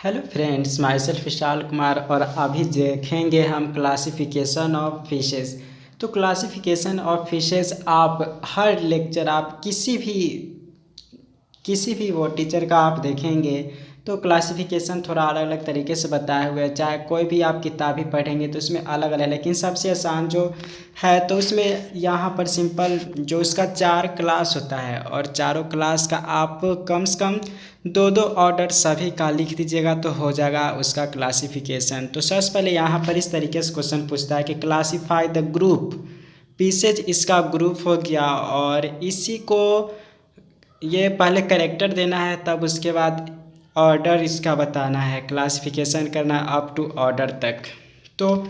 Hello friends, my self Vishal Kumar और अभी देखेंगे हम क्लासिफिकेशन ऑफ फिशेस। तो क्लासिफिकेशन ऑफ फिशेस आप हर लेक्चर आप किसी भी वो टीचर का आप देखेंगे तो क्लासिफिकेशन थोड़ा अलग अलग तरीके से बताया हुआ है। चाहे कोई भी आप किताब ही पढ़ेंगे तो उसमें अलग अलग, लेकिन सबसे आसान जो है तो उसमें यहाँ पर सिंपल जो इसका 4 क्लास होता है और चारों क्लास का आप कम से कम दो दो ऑर्डर सभी का लिख दीजिएगा तो हो जाएगा उसका क्लासिफिकेशन। तो सबसे पहले यहाँ पर इस तरीके से क्वेश्चन पूछता है कि क्लासीफाई द ग्रुप पीसेज, इसका ग्रुप हो गया और इसी को ये पहले कैरेक्टर देना है, तब उसके बाद ऑर्डर इसका बताना है, क्लासिफिकेशन करना अप टू ऑर्डर तक। तो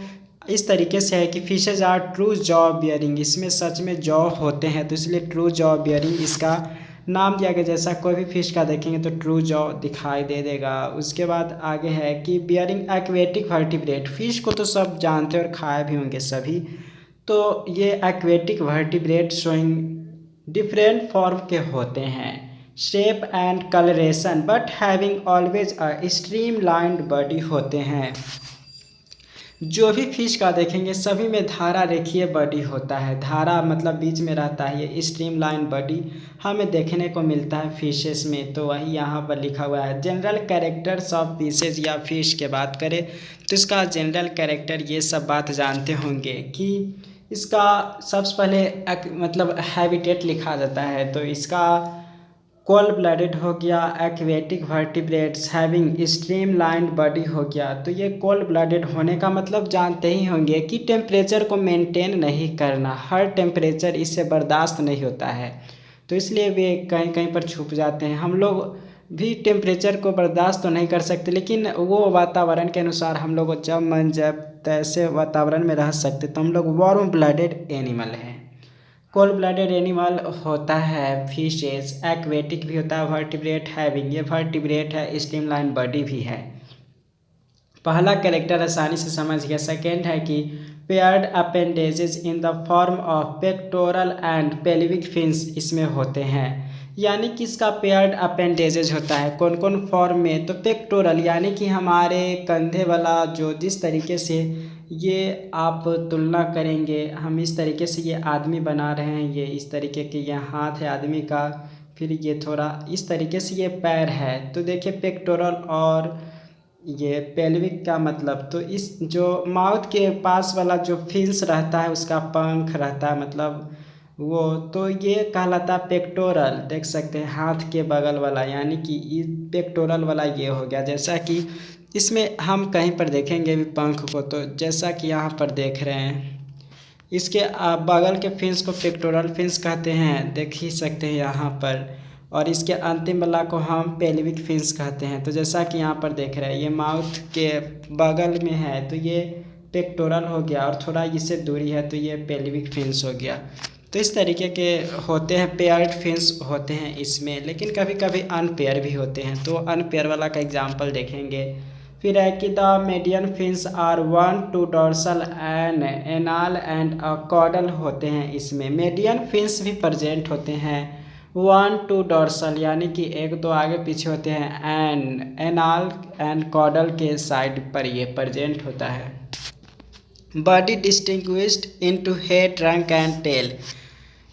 इस तरीके से है कि fishes are true jaw bearing, इसमें सच में जॉ होते हैं तो इसलिए ट्रू जॉ बियरिंग इसका नाम दिया गया। जैसा कोई भी फिश का देखेंगे तो ट्रू जॉ दिखाई दे देगा। उसके बाद आगे है कि बियरिंग एक्वेटिक वर्टिब्रेट, फिश को तो सब जानते और खाए भी होंगे सभी। तो ये aquatic vertebrate showing different form के होते हैं, shape and colouration but having always a stream lined body होते हैं। जो भी फिश का देखेंगे सभी में धारा रेखीय बॉडी होता है, धारा मतलब बीच में रहता है, ये स्ट्रीम लाइन बॉडी हमें देखने को मिलता है फिशेस में। तो वही यहाँ पर लिखा हुआ है। जनरल कैरेक्टर्स ऑफ फिशेज या फिश के बात करें तो इसका जनरल कैरेक्टर ये सब बात जानते होंगे कि इसका सबसे पहले मतलब हैबिटेट लिखा जाता है तो इसका कोल्ड ब्लडेड हो गया, aquatic vertebrates having stream lined body हो गया। तो ये कोल्ड ब्लडेड होने का मतलब जानते ही होंगे कि टेम्परेचर को मेंटेन नहीं करना, हर टेम्परेचर इससे बर्दाश्त नहीं होता है तो इसलिए वे कहीं कहीं पर छुप जाते हैं। हम लोग भी टेम्परेचर को बर्दाश्त तो नहीं कर सकते, लेकिन वो वातावरण के अनुसार हम लोग जब मन जब तैसे वातावरण में रह सकते तो हम लोग वार्म ब्लडेड एनिमल हैं। कोल्ड ब्लडेड एनिमल होता है फिशेस, एक्वेटिक भी होता है, वर्टिब्रेट हैविंग, ये वर्टिब्रेट है, स्ट्रीमलाइन बॉडी भी है। पहला कैरेक्टर आसानी से समझ गया। सेकेंड है कि paired appendages in the form of pectoral and pelvic fins इसमें होते हैं, यानी कि इसका पेयर्ड अपेंडेजेज होता है कौन कौन फॉर्म में। तो पेक्टोरल यानी कि हमारे कंधे वाला जो जिस तरीके से ये आप तुलना करेंगे, हम इस तरीके से ये आदमी बना रहे हैं, ये इस तरीके के ये हाथ है आदमी का, फिर ये थोड़ा इस तरीके से ये पैर है। तो देखिए पेक्टोरल और ये पेल्विक का मतलब, तो इस जो माउथ के पास वाला जो फिन्स रहता है उसका पंख रहता है मतलब वो, तो ये कहलाता है पेक्टोरल। देख सकते हैं हाथ के बगल वाला, यानी कि पेक्टोरल वाला ये हो गया। जैसा कि इसमें हम कहीं पर देखेंगे भी पंख को, तो जैसा कि यहाँ पर देख रहे हैं इसके बगल के फिन्स को पेक्टोरल फिन्स कहते हैं, देख ही सकते हैं यहाँ पर। और इसके अंतिम वाला को हम पेल्विक फिन्स कहते हैं। तो जैसा कि यहाँ पर देख रहे हैं ये माउथ के बगल में है तो ये पेक्टोरल हो गया, और थोड़ा इससे दूरी है तो ये पेल्विक फिन्स हो गया। तो इस तरीके के होते हैं, पेयर्ड फिन्स होते हैं इसमें, लेकिन कभी कभी अनपेयर भी होते हैं। तो अनपेयर वाला का एग्जाम्पल देखेंगे। फिर है कि the median fins are 1 2 dorsal and anal and caudal होते हैं। इसमें मीडियन फिन्स भी प्रेजेंट होते हैं, 1 2 डोर्सल यानी कि एक दो आगे पीछे होते हैं, एंड एनाल एंड कॉडल के साइड पर ये प्रेजेंट होता है। Body distinguished into head, trunk and tail,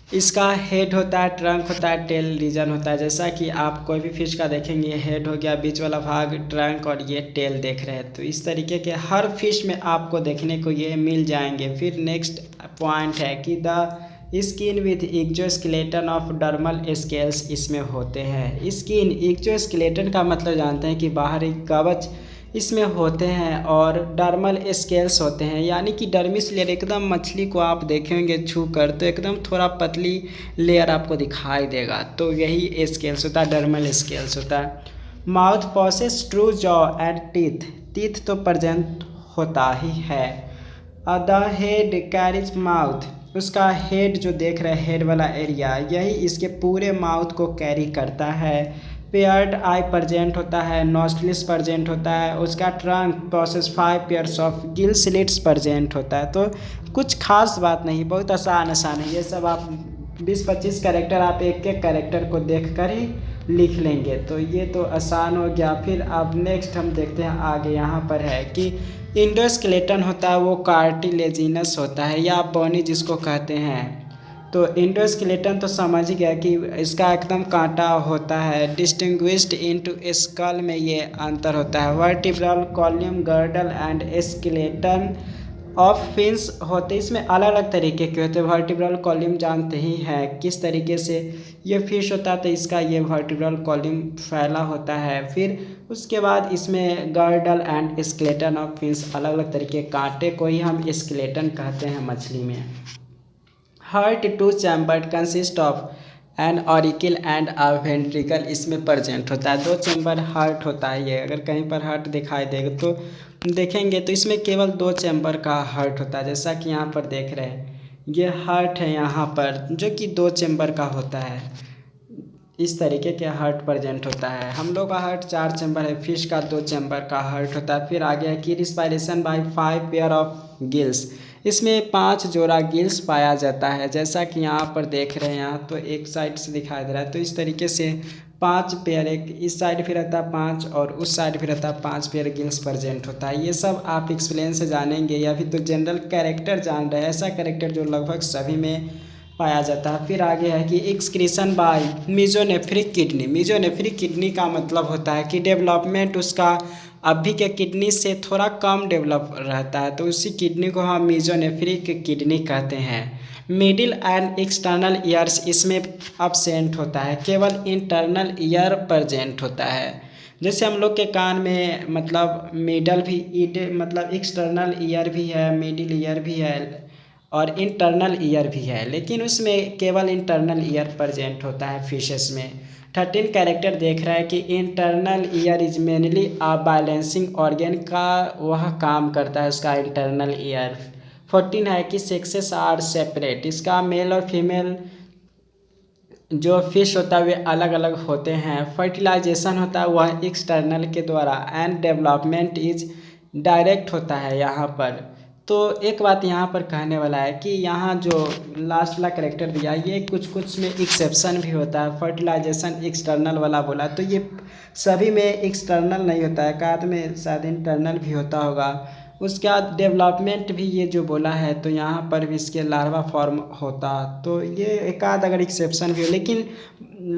इसका हेड होता है, ट्रंक होता है, टेल रीजन होता है। जैसा कि आप कोई भी फिश का देखेंगे हेड हो गया, बीच वाला भाग ट्रंक और ये टेल देख रहे हैं। तो इस तरीके के हर फिश में आपको देखने को ये मिल जाएंगे। फिर नेक्स्ट पॉइंट है कि the skin with exoskeleton of dermal scales इसमें होते हैं। स्किन एक्जोस्केलेटन का मतलब जानते हैं कि बाहरी कवच इसमें होते हैं, और डर्मल स्केल्स होते हैं यानी कि डर्मिस लेयर, एकदम मछली को आप देखेंगे छू कर तो एकदम थोड़ा पतली लेयर आपको दिखाई देगा, तो यही स्केल्स होता है, डर्मल स्केल्स होता है। Mouth possesses true jaw and teeth, teeth तो प्रेजेंट होता ही है। द हेड कैरीज माउथ, उसका हेड जो देख रहे हैं हेड वाला एरिया, यही इसके पूरे माउथ को कैरी करता है। पेयर्ड आई प्रेजेंट होता है, नॉस्ट्रिल्स प्रेजेंट होता है, उसका trunk process 5 pairs of gill slits present होता है। तो कुछ खास बात नहीं, बहुत आसान है ये सब। आप 20-25 कैरेक्टर आप एक एक कैरेक्टर को देख कर ही लिख लेंगे। तो ये तो आसान हो गया। फिर अब नेक्स्ट हम देखते हैं आगे। यहाँ पर है कि इंडोस्केलेटन होता है वो कार्टिलेजिनस होता है या बोनी जिसको कहते हैं। तो इंडोस्केलेटन तो समझ ही गया कि इसका एकदम कांटा होता है। डिस्टिंग्विश्ड इनटू स्कल में ये अंतर होता है। Vertebral column girdle and skeleton of fins होते, इसमें अलग अलग तरीके के होते हैं। वर्टिब्रल कॉलम जानते ही हैं किस तरीके से ये फिश होता है, तो इसका ये वर्टिब्रल कॉलम फैला होता है। फिर उसके बाद इसमें girdle and skeleton of fins, अलग अलग तरीके कांटे को ही हम स्केलेटन कहते हैं मछली में। Heart two chambered consist of an auricle and a ventricle, इसमें प्रेजेंट होता है। 2 चैम्बर हार्ट होता है। ये अगर कहीं पर हार्ट दिखाई देगा तो देखेंगे तो इसमें केवल 2 चैम्बर का हार्ट होता है। जैसा कि यहाँ पर देख रहे हैं ये हार्ट है यहाँ पर जो कि 2 चैम्बर का होता है। इस तरीके के हार्ट प्रेजेंट होता है। हम लोग का हार्ट 4 चैम्बर है, फिश का 2 चैम्बर का हार्ट होता है। फिर आगे है कि respiration by 5 pair of gills, इसमें 5 जोड़ा गिल्स पाया जाता है। जैसा कि यहाँ पर देख रहे हैं, यहाँ तो एक साइड से दिखाई दे रहा है। तो इस तरीके से 5 पेयर, एक इस साइड भी रहता है 5 और उस साइड भी रहता है 5 पेयर गिल्स प्रेजेंट होता है। ये सब आप एक्सप्लेन से जानेंगे या फिर तो जनरल कैरेक्टर जान रहे हैं, ऐसा कैरेक्टर जो लगभग सभी में पाया जाता है। फिर आगे है कि excretion by mesonephric kidney. Mesonephric kidney का मतलब होता है कि डेवलपमेंट उसका अभी के किडनी से थोड़ा कम डेवलप रहता है, तो उसी किडनी को हम मीजोनेफ्रिक किडनी कहते हैं। मिडिल एंड एक्सटर्नल ईयर्स इसमें अब्सेंट होता है, केवल इंटरनल ईयर प्रेजेंट होता है। जैसे हम लोग के कान में मतलब मिडल भी मतलब एक्सटर्नल ईयर भी है, मिडिल ईयर भी है और इंटरनल ईयर भी है, लेकिन उसमें केवल इंटरनल ईयर प्रेजेंट होता है फिशेस में। 13 कैरेक्टर देख रहा है कि internal ear is mainly a balancing organ का वह काम करता है उसका इंटरनल ईयर। 14 है कि सेक्सेस आर सेपरेट, इसका मेल और फीमेल जो फिश होता है वे अलग अलग होते हैं। फर्टिलाइजेशन होता है वह एक्सटर्नल के द्वारा एंड डेवलपमेंट इज डायरेक्ट होता है यहाँ पर। तो एक बात यहाँ पर कहने वाला है कि यहाँ जो लास्ट वाला करेक्टर दिया ये कुछ में एक्सेप्शन भी होता है। फर्टिलाइजेशन एक्सटर्नल वाला बोला तो ये सभी में एक्सटर्नल नहीं होता है, एकाध में शायद इंटरनल भी होता होगा। उसके बाद डेवलपमेंट भी ये जो बोला है तो यहाँ पर भी इसके लार्वा फॉर्म होता, तो ये एकाध अगर एक्सेप्शन भी हो, लेकिन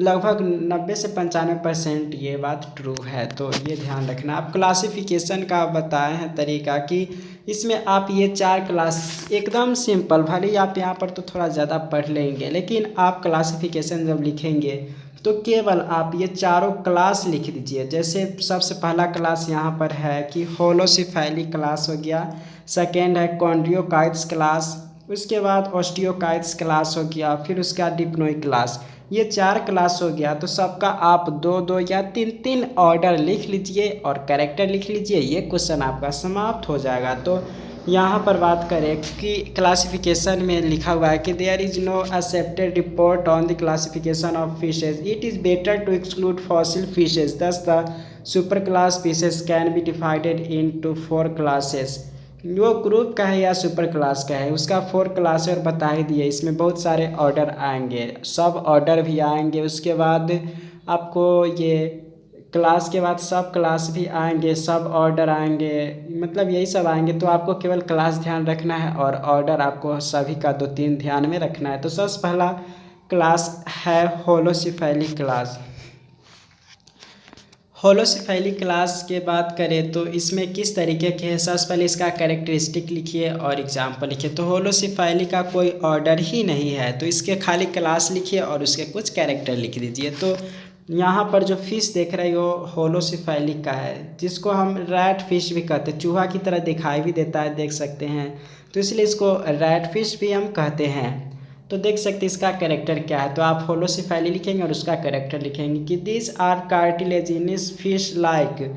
लगभग 90 से 95% ये बात ट्रू है। तो ये ध्यान रखना। आप क्लासिफिकेशन का बताए हैं तरीका कि इसमें आप ये 4 क्लास एकदम सिंपल, भले ही आप यहाँ पर तो थोड़ा ज़्यादा पढ़ लेंगे, लेकिन आप क्लासिफिकेशन जब लिखेंगे तो केवल आप ये चारों क्लास लिख दीजिए। जैसे सबसे पहला क्लास यहाँ पर है कि होलोसिफैली क्लास हो गया, सेकेंड है कॉन्ड्रियोकाइट्स क्लास, उसके बाद ऑस्टियोकाइट्स क्लास हो गया, फिर उसका डिप्नोई क्लास। ये 4 क्लास हो गया। तो सबका आप 2-2 या 3-3 ऑर्डर लिख लीजिए और कैरेक्टर लिख लीजिए, ये क्वेश्चन आपका समाप्त हो जाएगा। तो यहाँ पर बात करें कि क्लासिफिकेशन में लिखा हुआ है कि there is no accepted report on the classification of fishes, it is better to exclude fossil fishes, thus the super class fishes can be divided into 4 classes. वो ग्रुप का है या सुपर क्लास का है उसका 4 क्लास और बता ही दिए। इसमें बहुत सारे ऑर्डर आएंगे, सब ऑर्डर भी आएंगे। उसके बाद आपको ये क्लास के बाद सब क्लास भी आएंगे, सब ऑर्डर आएंगे, मतलब यही सब आएंगे। तो आपको केवल क्लास ध्यान रखना है और ऑर्डर आपको सभी का 2-3 ध्यान में रखना है। तो सबसे पहला क्लास है होलोसिफैली क्लास। होलोसिफैली क्लास के बात करें तो इसमें किस तरीके के है, सबसे पहले इसका कैरेक्टरिस्टिक लिखिए और एग्जाम्पल लिखिए। तो होलोसिफैली का कोई ऑर्डर ही नहीं है, तो इसके खाली क्लास लिखिए और उसके कुछ कैरेक्टर लिख दीजिए। तो यहाँ पर जो फिश देख रहे हो होलोसिफैली का है, जिसको हम रैट फिश भी कहते हैं, चूहा की तरह दिखाई भी देता है, देख सकते हैं, तो इसलिए इसको रैट फिश भी हम कहते हैं। तो देख सकते हैं इसका कैरेक्टर क्या है। तो आप होलोसिफैली लिखेंगे और उसका कैरेक्टर लिखेंगे कि this are cartilaginous fish like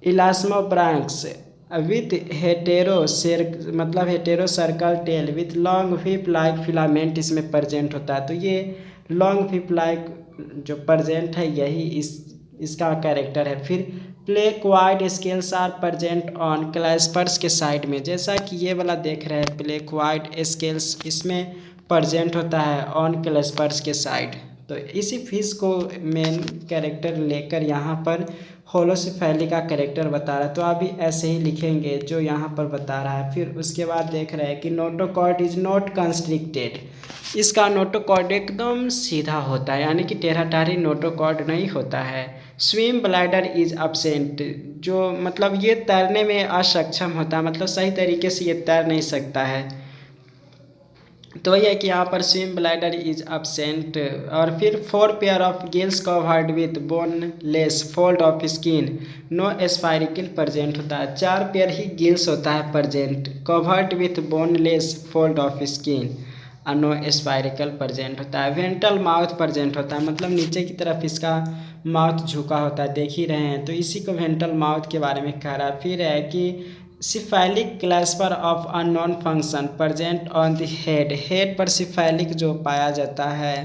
elasmobranchs with heterocercal tail with long whip like filament इसमें प्रेजेंट होता है। तो ये लॉन्ग व्हिप लाइक जो प्रेजेंट है यही इसका कैरेक्टर है। फिर placoid scales are present on claspers के साइड में, जैसा कि ये वाला देख रहे हैं प्लेक्वाइड स्केल्स इसमें प्रेजेंट होता है ऑन क्लैस्पर्स के साइड। तो इसी फिश को मेन कैरेक्टर लेकर यहाँ पर होलोसिफेली का कैरेक्टर बता रहा है। तो आप भी ऐसे ही लिखेंगे जो यहाँ पर बता रहा है। फिर उसके बाद देख रहे हैं कि नोटोकॉर्ड इज नॉट कंस्ट्रिक्टेड। इसका नोटोकॉर्ड एकदम सीधा होता है, यानी कि टेढ़ा टाढ़ी नोटोकॉर्ड नहीं होता है। स्विम ब्लैडर इज अब्सेंट, जो मतलब ये तैरने में असक्षम होता है, मतलब सही तरीके से ये तैर नहीं सकता है। तो यह है कि यहाँ पर स्विम ब्लैडर इज अब्सेंट। और फिर 4 pair of gills covered with boneless fold of skin, no spiracle present होता है। 4 पेयर ही गिल्स होता है present, covered with boneless fold of skin और नो स्पाइरिकल प्रेजेंट होता है। वेंट्रल माउथ प्रेजेंट होता है, मतलब नीचे की तरफ इसका माउथ झुका होता है, देख ही रहे हैं। तो इसी को वेंट्रल माउथ के बारे में कह रहा है। फिर है कि cephalic clasper of unknown function present on the head. Head पर सिफैलिक जो पाया जाता है,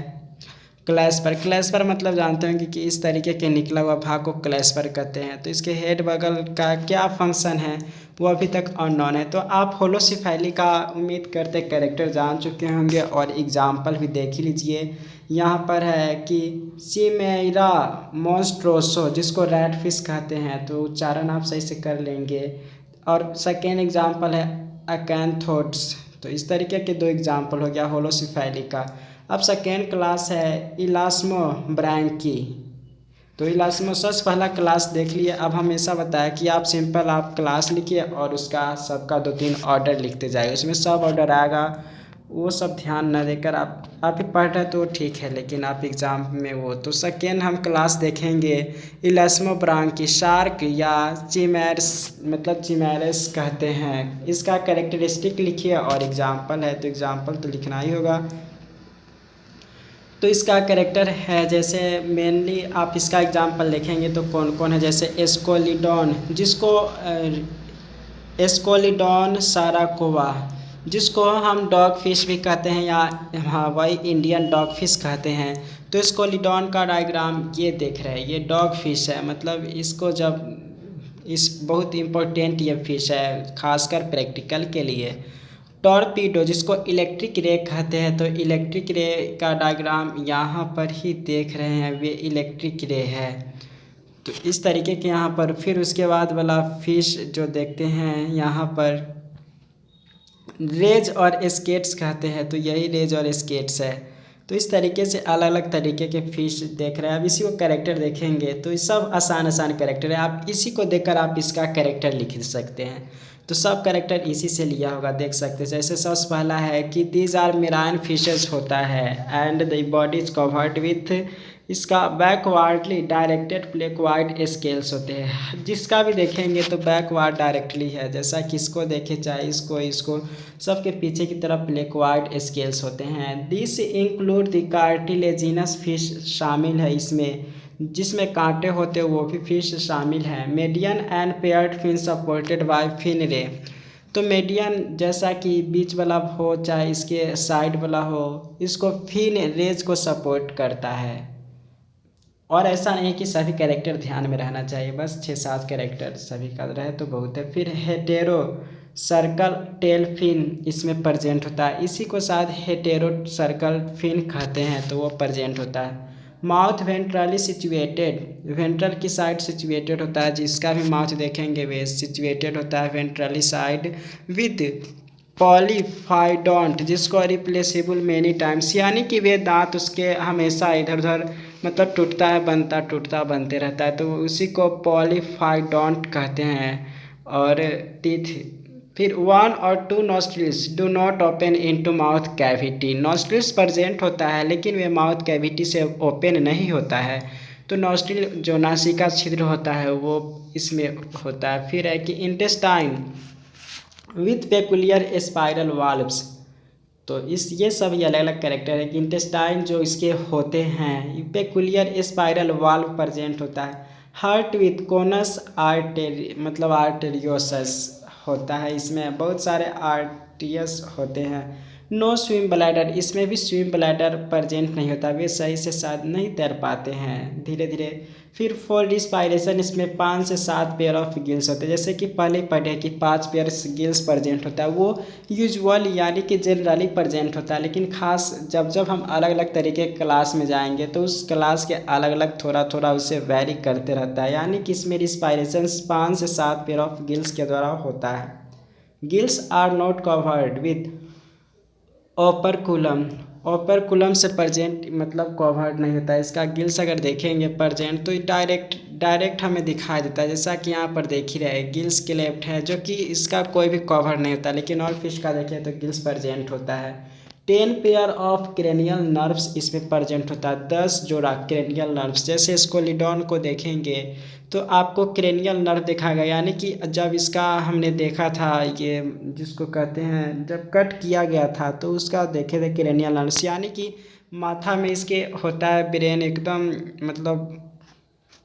क्लैस्पर मतलब जानते होंगे कि इस तरीके के निकला हुआ भाग को क्लैस्पर कहते हैं। तो इसके हेड बगल का क्या फंक्शन है वो अभी तक अननोन है। तो आप होलोसिफैली का उम्मीद करते कैरेक्टर जान चुके होंगे और एग्जाम्पल भी देख ही लीजिए। यहाँ पर है कि चिमेरा मॉन्स्ट्रोसो, जिसको रैट फिश कहते हैं, तो उच्चारण आप सही से कर लेंगे। और सेकेंड एग्जाम्पल है अकैंथोड्स। तो इस तरीके के 2 एग्जाम्पल हो गया होलोसिफैली का। अब सेकेंड क्लास है इलास्मो ब्रैंकी। तो इलास्मोसस पहला क्लास देख लिए। अब हमेशा बताया कि आप सिंपल आप क्लास लिखिए और उसका सबका 2-3 ऑर्डर लिखते जाइए, उसमें सब ऑर्डर आएगा, वो सब ध्यान न देकर आप ही पढ़ रहे तो ठीक है, लेकिन आप एग्ज़ाम में वो। तो सेकेंड हम क्लास देखेंगे इलास्मो ब्रांकी शार्क या चिमैरस, मतलब चिमैरस कहते हैं। इसका कैरेक्टरिस्टिक लिखिए और एग्जाम्पल है, तो एग्जाम्पल तो लिखना ही होगा। तो इसका कैरेक्टर है, जैसे मेनली आप इसका एग्जाम्पल लिखेंगे तो कौन कौन है, जैसे एस्कोलिडॉन, जिसको एस्कोलिडॉन साराकोवा, जिसको हम डॉग फिश भी कहते हैं, या हाँ वही इंडियन डॉग फिश कहते हैं। तो एस्कोलिडॉन का डायग्राम ये देख रहे हैं, ये डॉग फिश है, मतलब इसको जब इस बहुत इम्पोर्टेंट ये फिश है खासकर प्रैक्टिकल के लिए। टॉर्पीडो, जिसको इलेक्ट्रिक रे कहते हैं, तो इलेक्ट्रिक रे का डायग्राम यहाँ पर ही देख रहे हैं, वे इलेक्ट्रिक रे है। तो इस तरीके के यहाँ पर फिर उसके बाद वाला फिश जो देखते हैं यहाँ पर रेज और स्केट्स कहते हैं, तो यही रेज और स्केट्स है। तो इस तरीके से अलग अलग तरीके के फिश देख रहे हैं। अब इसी को कैरेक्टर देखेंगे तो ये सब आसान आसान कैरेक्टर है, आप इसी को देखकर आप इसका कैरेक्टर लिख सकते हैं। तो सब कैरेक्टर इसी से लिया होगा, देख सकते हैं। जैसे सबसे पहला है कि दीज आर मेराइन फिशेस होता है and the body is covered with, इसका बैकवार्डली डायरेक्टेड प्लेक्वाइड स्केल्स होते हैं। जिसका भी देखेंगे तो बैकवार्ड डायरेक्टली है, जैसा कि इसको देखे चाहे इसको सबके पीछे की तरफ प्लेक्वाइड स्केल्स होते हैं। This include the cartilaginous fish शामिल है इसमें, जिसमें कांटे होते हैं वो भी फिश शामिल हैं। Median and paired fin supported by fin ray, तो मीडियन जैसा कि बीच वाला हो चाहे इसके साइड वाला हो, इसको फिन रेज को सपोर्ट करता है। और ऐसा नहीं कि सभी कैरेक्टर ध्यान में रहना चाहिए, बस 6-7 कैरेक्टर सभी का रहे तो बहुत है। फिर हेटेरो सर्कल टेल फिन इसमें प्रेजेंट होता है, इसी को शायद हेटेरो सर्कल फिन कहते हैं, तो वो प्रेजेंट होता है। माउथ वेंट्रली सिचुएटेड, वेंट्रल की साइड सिचुएटेड होता है, जिसका भी माउथ देखेंगे वे सिचुएटेड होता है वेंट्रली साइड विद पॉलीफाइडोंट, जिसको रिप्लेसेबल मेनी टाइम्स, यानी कि वे दांत उसके हमेशा इधर उधर मतलब टूटता है बनता टूटता बनते रहता है, तो उसी को पॉलीफाइडोंट कहते हैं। और टीथ, फिर 1 और 2 nostrils do not open into mouth cavity, nostrils present होता है लेकिन वे माउथ कैविटी से ओपन नहीं होता है। तो नॉस्ट्रिल जो नासिका छिद्र होता है वो इसमें होता है। फिर है कि intestine with peculiar spiral valves, तो ये सब अलग अलग कैरेक्टर है कि इंटेस्टाइन जो इसके होते हैं पेकुलियर स्पाइरल वाल्व प्रेजेंट होता है। हार्ट विथ कोनस आर्टेरी मतलब आर्टेरियोसस होता है, इसमें बहुत सारे आर्टियस होते हैं। नो स्विम ब्लैडर, इसमें भी स्विम ब्लैडर प्रेजेंट नहीं होता, वे सही से शायद नहीं तैर पाते हैं धीरे धीरे। फिर फॉर रिस्पायरेशन, इसमें 5 से 7 पेयर ऑफ गिल्स होते हैं, जैसे कि पहले ही पढ़े कि 5 पेयर गिल्स प्रेजेंट होता है, वो यूजुअल यानी कि जनरली प्रेजेंट होता है, लेकिन खास जब जब हम अलग अलग तरीके के क्लास में जाएंगे तो उस क्लास के अलग अलग थोड़ा थोड़ा उसे वेरी करते रहता है, यानी कि इसमें रिस्पायरेशन 5 से 7 पेयर ऑफ गिल्स के द्वारा होता है। Gills are not covered with operculum, operculum से प्रेजेंट मतलब कवर्ड नहीं होता है इसका। गिल्स अगर देखेंगे प्रेजेंट तो डायरेक्ट हमें दिखाई देता है, जैसा कि यहाँ पर देख ही रहे गिल्स के लेफ्ट है, जो कि इसका कोई भी कवर नहीं होता, लेकिन और फिश का देखें तो गिल्स प्रेजेंट होता है। 10 पेयर ऑफ क्रेनियल नर्व्स इसमें प्रेजेंट होता है, 10 जोड़ा क्रेनियल नर्व्स। जैसे स्कोलिडॉन को देखेंगे तो आपको क्रेनियल नर्व देखा गया, यानी कि जब इसका हमने देखा था ये जिसको कहते हैं जब कट किया गया था तो उसका देखे थे क्रेनियल नर्व्स, यानी कि माथा में इसके होता है ब्रेन एकदम मतलब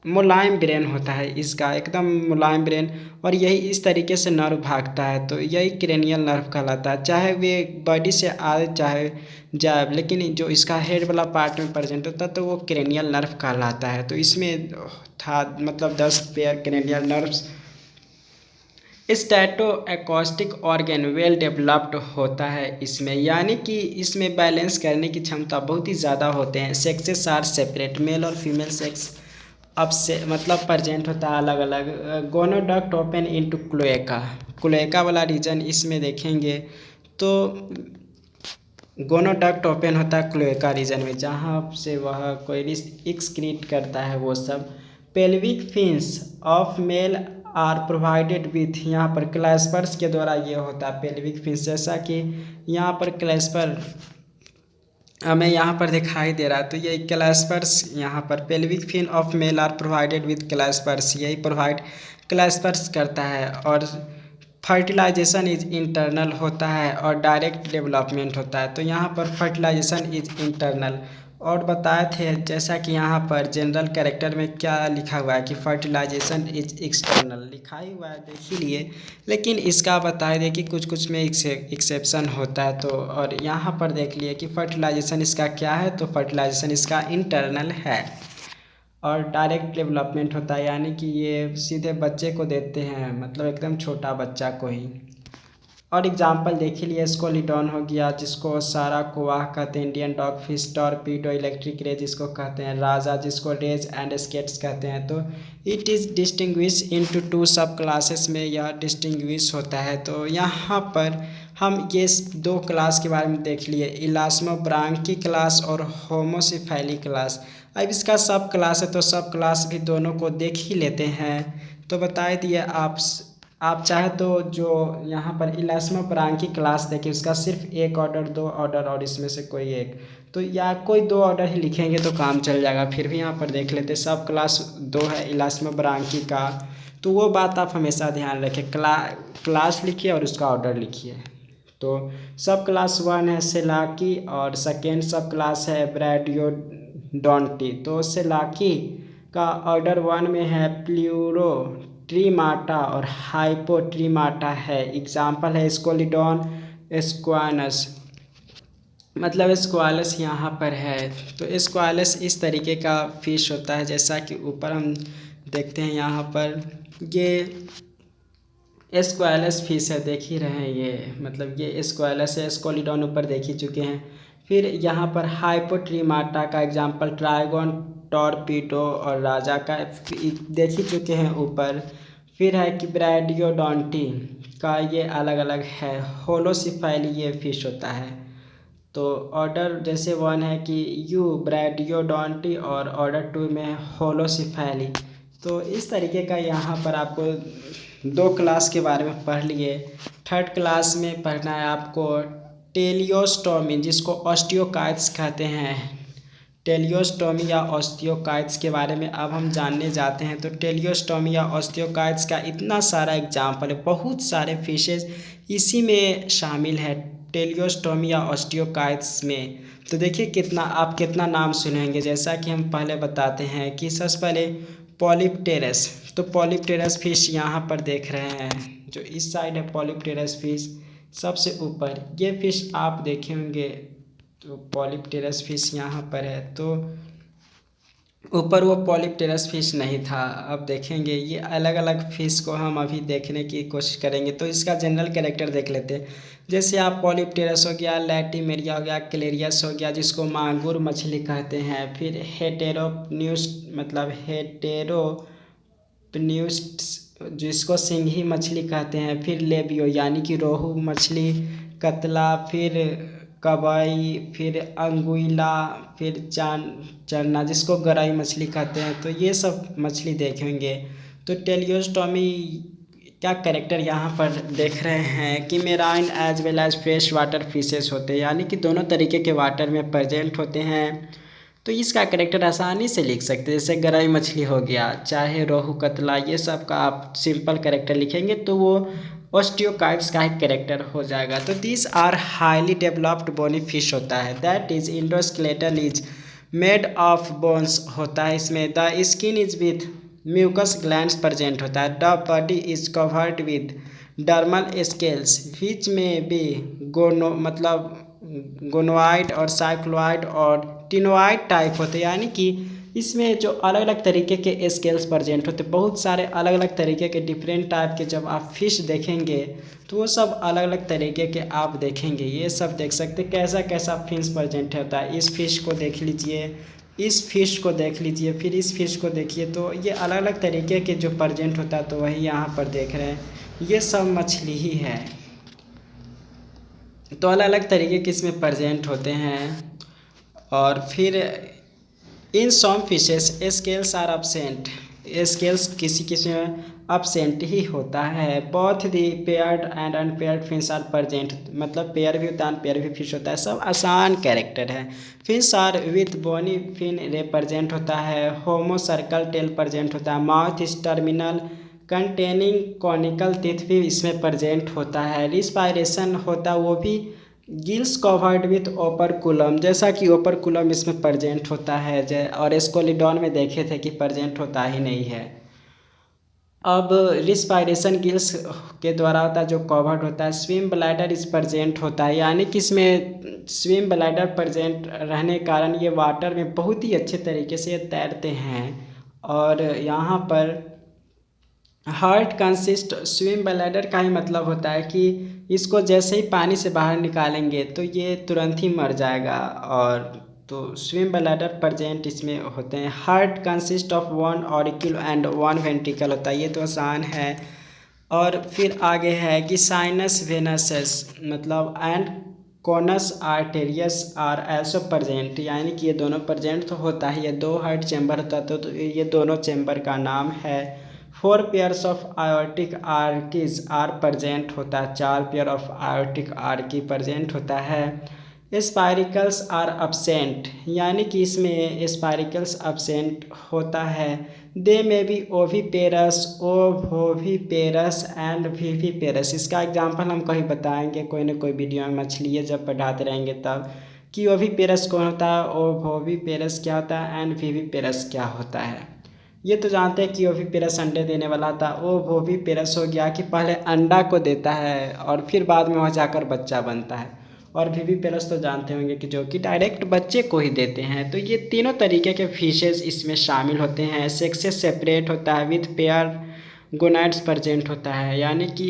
मुलायम ब्रेन होता है इसका, एकदम मुलायम ब्रेन, और यही इस तरीके से नर्व भागता है, तो यही क्रेनियल नर्व कहलाता है। चाहे वे बॉडी से आए चाहे जाए, लेकिन जो इसका हेड वाला पार्ट में प्रेजेंट होता है तो वो क्रेनियल नर्व कहलाता है। तो इसमें था मतलब 10 pair cranial nerves. Statoacoustic organ well developed होता है इसमें, यानी कि इसमें बैलेंस करने की क्षमता बहुत ही ज़्यादा होते हैं। सेक्सेस आर सेपरेट, मेल और फीमेल सेक्स अब से मतलब प्रेजेंट होता है अलग अलग। Gonoduct open into cloaca, cloaca वाला रीजन इसमें देखेंगे तो गोनोडक्ट ओपन होता है क्लोएका रीजन में, जहाँ से वह कोई एक्सक्रीट करता है वो सब। Pelvic fins of male are provided with, यहाँ पर क्लैस्पर्स के द्वारा ये होता है पेल्विक फिन्स, जैसा कि यहाँ पर क्लैस्पर हमें यहाँ पर दिखाई दे रहा है, तो ये क्लैस्पर्स यहाँ पर pelvic fin of male are provided with claspers, यही प्रोवाइड क्लैस्पर्स करता है। और फर्टिलाइजेशन इज इंटरनल होता है और डायरेक्ट डेवलपमेंट होता है, तो यहाँ पर फर्टिलाइजेशन इज इंटरनल। और बताए थे जैसा कि यहाँ पर जनरल कैरेक्टर में क्या लिखा हुआ है कि फर्टिलाइजेशन इज एक्सटर्नल लिखा ही हुआ है देख ही लिए, लेकिन इसका बताए दे कि कुछ कुछ में एक्सेप्शन होता है। तो और यहाँ पर देख लिए कि फर्टिलाइजेशन इसका क्या है, तो फर्टिलाइजेशन इसका इंटरनल है और डायरेक्ट डेवलपमेंट होता है, यानी कि ये सीधे बच्चे को देते हैं, मतलब एकदम छोटा बच्चा को ही। और एग्जाम्पल देख ही लिए, स्कोलिडॉन हो गया जिसको सारा कोवाह कहते हैं, Indian dog fish, torpedo electric ray जिसको कहते हैं, राजा जिसको रेज एंड स्केट्स कहते हैं। तो इट इज़ डिस्टिंग्विश इनटू 2 सब क्लासेस में यह डिस्टिंग्विश होता है। तो यहाँ पर हम ये 2 क्लास के बारे में देख लिए, इलास्मोब्रांकी क्लास और होमोसिफैली क्लास। अब इसका सब क्लास है तो सब क्लास भी दोनों को देख ही लेते हैं। तो बताए दिए आप चाहे तो जो यहाँ पर इलास्मोब्रांकी क्लास देखिए उसका सिर्फ 1 ऑर्डर 2 ऑर्डर और इसमें से कोई एक, तो या कोई 2 ऑर्डर ही लिखेंगे तो काम चल जाएगा। फिर भी यहाँ पर देख लेते सब क्लास 2 है इलास्मोब्रांकी का, तो वो बात आप हमेशा ध्यान रखें, क्लास लिखिए और उसका ऑर्डर लिखिए। तो सब क्लास 1 है सेलाकी और सेकेंड सब क्लास है ब्रैडियोडोंटी। तो सेलाकी का ऑर्डर 1 में है प्लूरोट्रीमाटा और हाइपोट्रीमाटा है। एग्जाम्पल है स्कोलिडॉन, स्क्वानस, मतलब स्क्वालस यहाँ पर है। तो स्क्वालस इस तरीके का फिश होता है, जैसा कि ऊपर हम देखते हैं यहाँ पर ये स्क्वालस फिश है, देख ही रहे हैं ये, मतलब ये स्क्वालस है, स्कोलिडॉन ऊपर देख ही चुके हैं। फिर यहाँ पर हाइपोट्रीमाटा का एग्जाम्पल ट्राइगोन, टॉर्पीडो और राजा का देख ही चुके हैं ऊपर। फिर है कि ब्रैडियोडोंटी का ये अलग अलग है, होलोसिफैली ये फिश होता है। तो ऑर्डर जैसे 1 है कि यू ब्रैडियोडोंटी और ऑर्डर 2 में है होलोसिफैली। तो इस तरीके का यहाँ पर आपको 2 क्लास के बारे में पढ़ लिए। 3rd क्लास में पढ़ना है आपको टेलियोस्टोमी जिसको ऑस्टियोकाइट्स कहते हैं। टेलियोस्टोमी या ऑस्टियोकाइट्स के बारे में अब हम जानने जाते हैं। तो टेलियोस्टोमी या ऑस्टियोकाइट्स का इतना सारा एग्जाम्पल है, बहुत सारे फिशेज इसी में शामिल है टेलियोस्टोमी या ऑस्टियोकाइट्स में। तो देखिए कितना नाम सुनेंगे, जैसा कि हम पहले बताते हैं कि सबसे पहले पॉलीप्टेरस। तो पॉलीप्टेरस फिश यहाँ पर देख रहे हैं, जो इस साइड है पॉलीप्टेरस फिश, सबसे ऊपर ये फिश आप देखे होंगे, तो पॉलीप्टेरस फिश यहाँ पर है, तो ऊपर वो पॉलीप्टेरस फिश नहीं था। अब देखेंगे ये अलग अलग फिश को हम अभी देखने की कोशिश करेंगे। तो इसका जनरल कैरेक्टर देख लेते हैं। जैसे आप पॉलीप्टेरस हो गया, लैटिमेरिया हो गया, क्लेरियस हो गया जिसको मांगुर मछली कहते हैं, फिर हेटेरोप्न्यूस मतलब हेटेरोप्न्यूस जिसको सिंघी मछली कहते हैं, फिर लेबियो यानी कि रोहू मछली, कतला, फिर कबई, फिर अंगुइला, फिर चरना जिसको गरई मछली कहते हैं। तो ये सब मछली देखेंगे। तो टेलियोस्टोमी क्या कैरेक्टर यहाँ पर देख रहे हैं कि marine as well as fresh water fishes होते हैं, यानी कि दोनों तरीके के वाटर में प्रेजेंट होते हैं। तो इसका कैरेक्टर आसानी से लिख सकते हैं। जैसे गरई मछली हो गया, चाहे रोहू, कतला, ये सब का आप सिंपल कैरेक्टर लिखेंगे तो वो ऑस्टियोकाइट्स का एक कैरेक्टर हो जाएगा। तो this are highly developed bony fish होता है, that is endoskeleton is made of bones होता है। इसमें the skin is with mucus glands present होता है। The body is covered with dermal scales which may be गोनोइड और साइक्लोइड और ctenoid type होते हैं, यानी कि इसमें जो अलग अलग तरीके के स्केल्स प्रेजेंट होते हैं, बहुत सारे अलग अलग तरीके के डिफरेंट टाइप के जब आप फिश देखेंगे तो वो सब अलग अलग तरीके के आप देखेंगे। ये सब देख सकते हैं कैसा कैसा फिश प्रेजेंट होता है। इस फिश को देख लीजिए, इस फिश को देख लीजिए, फिर इस फिश को देखिए। तो ये अलग अलग तरीके के जो प्रेजेंट होता है, तो वही यहाँ पर देख रहे हैं, ये सब मछली ही है। तो अलग अलग तरीके के इसमें प्रेजेंट होते हैं। और फिर in some fishes scales are absent, scales किसी किसी में absent ही होता है। Both the paired and unpaired fish are present, मतलब पेयर भी होता है अनपेयर भी फिश होता है। सब आसान कैरेक्टर है। Fish are with bony fin represent होता है। होमो सर्कल टेल प्रेजेंट होता है। Mouth is terminal containing conical teeth भी इसमें प्रेजेंट होता है। रिस्पायरेशन होता है वो भी गिल्स कवर्ड विथ ओपरकुलम, जैसा कि ओपरकुलम इसमें प्रेजेंट होता है। और स्कोलिडॉन में देखे थे कि प्रेजेंट होता ही नहीं है। अब रिस्पायरेशन गिल्स के द्वारा होता है जो कवर्ड होता है। स्विम ब्लैडर इस प्रेजेंट होता है, यानी कि इसमें स्विम ब्लैडर प्रेजेंट रहने के कारण ये वाटर में बहुत ही अच्छे तरीके से तैरते हैं। और यहाँ पर हार्ट कंसिस्ट, स्विम ब्लैडर का ही मतलब होता है कि इसको जैसे ही पानी से बाहर निकालेंगे तो ये तुरंत ही मर जाएगा। और तो स्विम ब्लैडर प्रेजेंट इसमें होते हैं। Heart consist of 1 auricle and 1 ventricle होता है, ये तो आसान है। और फिर आगे है कि साइनस वेनसस मतलब and conus arteriosus are also present, यानी कि ये दोनों प्रेजेंट तो होता है। ये 2 हार्ट चैम्बर होता है, तो ये दोनों चैम्बर का नाम है। 4 pairs of aortic arches are present होता है, 4 pair of aortic arch present होता है। स्पाइरिकल्स आर absent, यानी कि इसमें स्पाइरिकल्स absent होता है। दे में भी ओविपेरस, ओवोविपेरस एंड विविपेरस। इसका एग्जाम्पल हम कहीं बताएंगे कोई ना कोई वीडियो में, मछलियाँ जब पढ़ाते रहेंगे तब, कि ओविपेरस कौन होता है, ओवोविपेरस क्या होता है एंड विविपेरस क्या होता है। ये तो जानते हैं कि ओविपेरस अंडे देने वाला था। ओवोविपेरस हो गया कि पहले अंडा को देता है और फिर बाद में वह जाकर बच्चा बनता है। और विविपेरस तो जानते होंगे कि जो कि डायरेक्ट बच्चे को ही देते हैं। तो ये तीनों तरीके के फिशेस इसमें शामिल होते हैं। सेक्सेस सेपरेट होता है विथ पेयर गोनाड्स प्रेजेंट होता है, यानी कि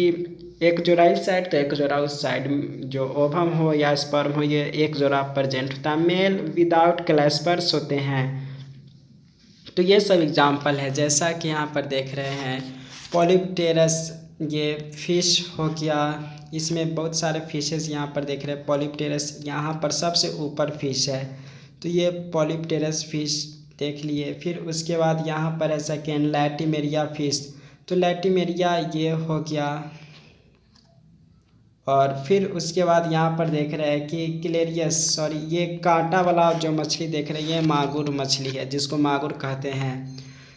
एक जोड़ा इस साइड तो एक जोड़ा उस साइड, जो ओवम हो या स्पर्म हो, ये एक जोड़ा प्रेजेंट होता है। मेल विदाउट क्लैस्पर्स होते हैं। तो ये सब एग्जाम्पल है, जैसा कि यहाँ पर देख रहे हैं पॉलीप्टेरस, ये फिश हो गया। इसमें बहुत सारे फिशेस यहाँ पर देख रहे हैं। पॉलीप्टेरस यहाँ पर सबसे ऊपर फिश है, तो ये पॉलीप्टेरस फिश देख लिए। फिर उसके बाद यहाँ पर है सेकेंड लैटिमेरिया फिश, तो लैटिमेरिया ये हो गया। और फिर उसके बाद यहाँ पर देख रहे हैं कि क्लेरियस, सॉरी ये कांटा वाला जो मछली देख रहे हैं ये मागुर मछली है, जिसको मागुर कहते हैं।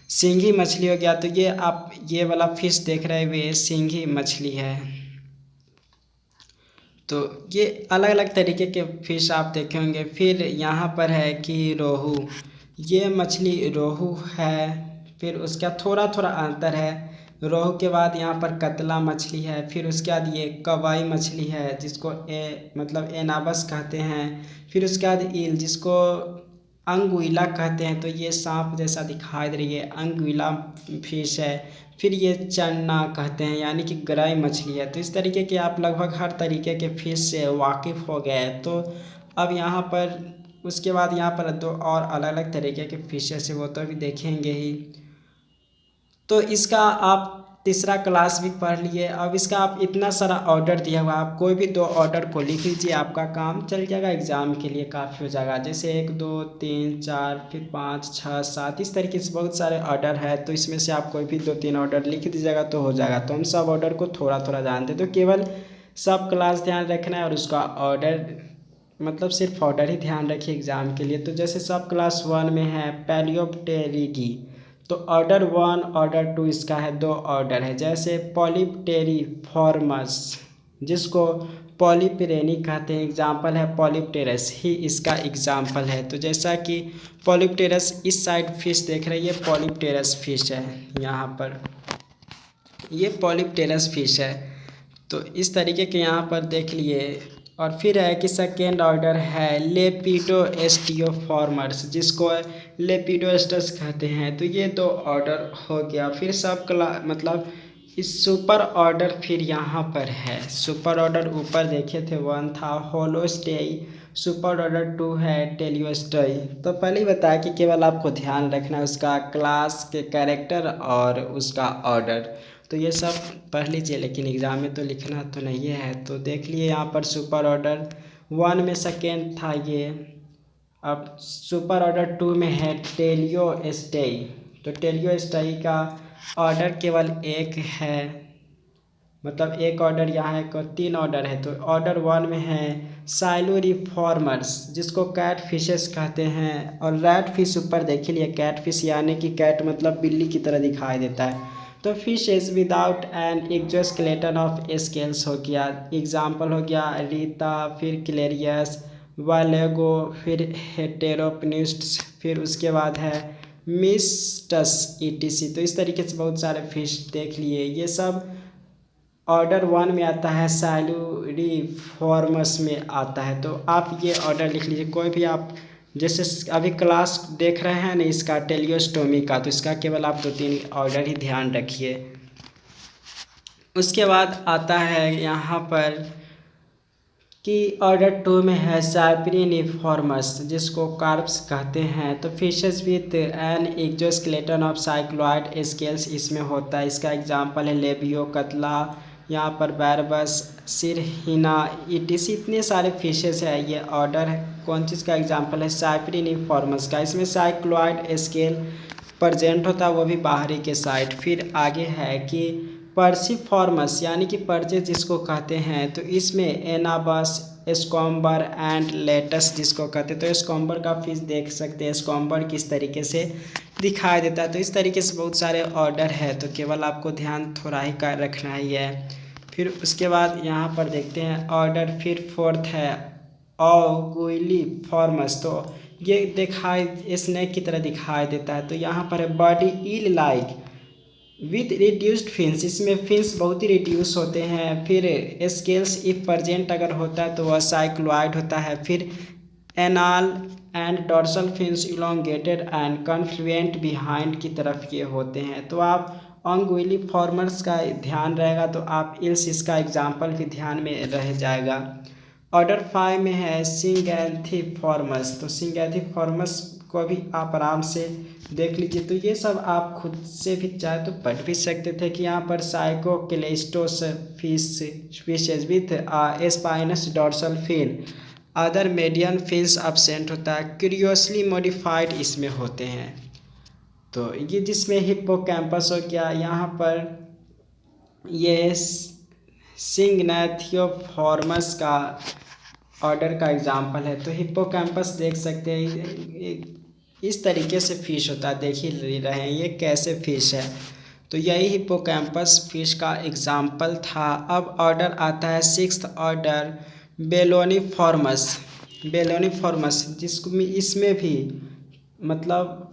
सिंघी मछली हो गया, तो ये आप ये वाला फिश देख रहे हैं ये सिंघी मछली है। तो ये अलग अलग तरीके के फिश आप देखे होंगे। फिर यहाँ पर है कि रोहू, ये मछली रोहू है। फिर उसका थोड़ा थोड़ा अंतर है, रोहू के बाद यहाँ पर कतला मछली है, फिर उसके बाद ये कवाई मछली है जिसको मतलब एनाबस कहते हैं, फिर उसके बाद ईल जिसको अंगुइला कहते हैं, तो ये सांप जैसा दिखाई दे रही है, अंगुइला फिश है। फिर ये चन्ना कहते हैं यानी कि गराई मछली है। तो इस तरीके के आप लगभग हर तरीके के फिश से वाकिफ़ हो गए। तो अब यहाँ पर उसके बाद यहाँ पर दो और अलग अलग तरीके के फिशेस है, वो तो अभी देखेंगे ही। तो इसका आप तीसरा क्लास भी पढ़ लिए। अब इसका आप इतना सारा ऑर्डर दिया हुआ, आप कोई भी 2 ऑर्डर को लिख लीजिए, आपका काम चल जाएगा, एग्ज़ाम के लिए काफ़ी हो जाएगा। जैसे 1 2 3 4 फिर 5 6 7 इस तरीके से बहुत सारे ऑर्डर है। तो इसमें से आप कोई भी 2-3 ऑर्डर लिख दीजिएगा तो हो जाएगा। तो हम सब ऑर्डर को थोड़ा थोड़ा जानते, तो केवल सब क्लास ध्यान रखना है और उसका ऑर्डर मतलब सिर्फ ऑर्डर ही ध्यान रखिए एग्ज़ाम के लिए। तो जैसे सब क्लास 1 में है पैलियोप्टेरिगी, तो ऑर्डर 1 ऑर्डर 2 इसका है 2 ऑर्डर है। जैसे पॉलीप्टेरिफॉर्मस जिसको पॉलीपिरेनी कहते हैं, एग्जाम्पल है पॉलीप्टेरस ही इसका एग्जाम्पल है। तो जैसा कि पॉलीप्टेरस इस साइड फिश देख रही है, पॉलीप्टेरस फिश है यहाँ पर, ये पॉलीप्टेरस फिश है। तो इस तरीके के यहाँ पर देख लिए। और फिर है कि सेकेंड ऑर्डर है लेपिडोस्टियोफॉर्मर्स जिसको लेपिडोस्टस कहते हैं। तो ये 2 ऑर्डर हो गया। फिर सब मतलब इस सुपर ऑर्डर फिर यहाँ पर है। सुपर ऑर्डर ऊपर देखे थे 1 था होलोस्टेई, सुपर ऑर्डर 2 है टेलियोस्टेई। तो पहले ही बताया कि केवल आपको ध्यान रखना है उसका क्लास के कैरेक्टर और उसका ऑर्डर। तो ये सब पढ़ लीजिए, लेकिन एग्ज़ाम में तो लिखना तो नहीं है। तो देख लिए यहाँ पर सुपर ऑर्डर 1 में सेकेंड था ये। अब सुपर ऑर्डर 2 में है टेलियोस्टेई। तो टेलियोस्टेई का ऑर्डर केवल 1 है, मतलब 1 ऑर्डर यहाँ है, 3 ऑर्डर है। तो ऑर्डर 1 में है साइलोरिफॉर्मर्स जिसको कैट फिशेस कहते हैं। और रैट फिश ऊपर देख लिए, कैट फिश यानी कि कैट मतलब बिल्ली की तरह दिखाई देता है। तो fishes without an exoskeleton of scales हो गया, एग्जाम्पल हो गया रीता, फिर क्लेरियस, वालेगो, फिर हेटेरोपनिस्ट्स, फिर उसके बाद है मिस्टस ईटीसी। तो इस तरीके से बहुत सारे फिश देख लिए। ये सब ऑर्डर 1 में आता है, साइलोरिफॉर्मस में आता है। तो आप ये ऑर्डर लिख लीजिए। कोई भी आप जैसे अभी क्लास देख रहे हैं ना इसका टेलियोस्टोमी का, तो इसका केवल आप 2-3 ऑर्डर ही ध्यान रखिए। उसके बाद आता है यहाँ पर कि ऑर्डर 2 में है साइप्रिनिफॉर्मस जिसको कार्प्स कहते हैं। तो fishes with an exoskeleton of cycloid scales इसमें होता है। इसका एग्जांपल है लेबियो, कतला, यहाँ पर बैरबस, सिरहिना, ईटीसी, इतने सारे फिशेस है। ये ऑर्डर है कौन चीज़ का एग्जांपल है, साइप्रिनिफॉर्मस का। इसमें साइक्लॉइड स्केल प्रेजेंट होता है, वो भी बाहरी के साइड। फिर आगे है कि पर्सिफॉर्मस यानी कि पर्चे जिसको कहते हैं। तो इसमें एनाबस, स्कॉम्बर एंड लेटस जिसको कहते हैं। तो स्कॉम्बर का फिश देख सकते हैं, स्कॉम्बर किस तरीके से दिखाई देता है। तो इस तरीके से बहुत सारे ऑर्डर है, तो केवल आपको ध्यान थोड़ा ही का रखना ही है। फिर उसके बाद यहाँ पर देखते हैं ऑर्डर फिर 4th है ऑगुइलीफॉर्मस। तो ये दिखाई स्नेक की तरह दिखाई देता है। तो यहाँ पर है body eel like with reduced fins, इसमें फिन्स बहुत ही रिड्यूस होते हैं। फिर स्केल्स इफ प्रेजेंट अगर होता है तो वह साइक्लॉइड होता है। फिर anal and dorsal fins elongated and confluent behind की तरफ ये होते हैं। तो आप ऑगुइलीफॉर्मस का ध्यान रहेगा, तो आप इल्स इसका एग्जाम्पल भी ध्यान में रह जाएगा। ऑर्डर 5 में है सिंगैंथीफॉर्मस। तो सिंगैंथीफॉर्मस को भी आप आराम से देख लीजिए। तो ये सब आप खुद से भी चाहे तो पढ़ भी सकते थे कि यहाँ पर physoclistous fishes with spinous dorsal fin, other median fins absent होता है, क्यूरियसली मॉडिफाइड इसमें होते हैं। तो ये जिसमें हिप्पोकैम्पस हो गया, यहाँ पर ये सिंगनैथियोफॉर्मस का ऑर्डर का एग्जाम्पल है। तो हिप्पोकैम्पस देख सकते हैं इस तरीके से फिश होता है, देख ही रहे हैं ये कैसे फिश है। तो यही हिप्पोकैम्पस फिश का एग्जाम्पल था। अब ऑर्डर आता है 6th ऑर्डर बेलोनिफॉर्मस जिसको इसमें भी मतलब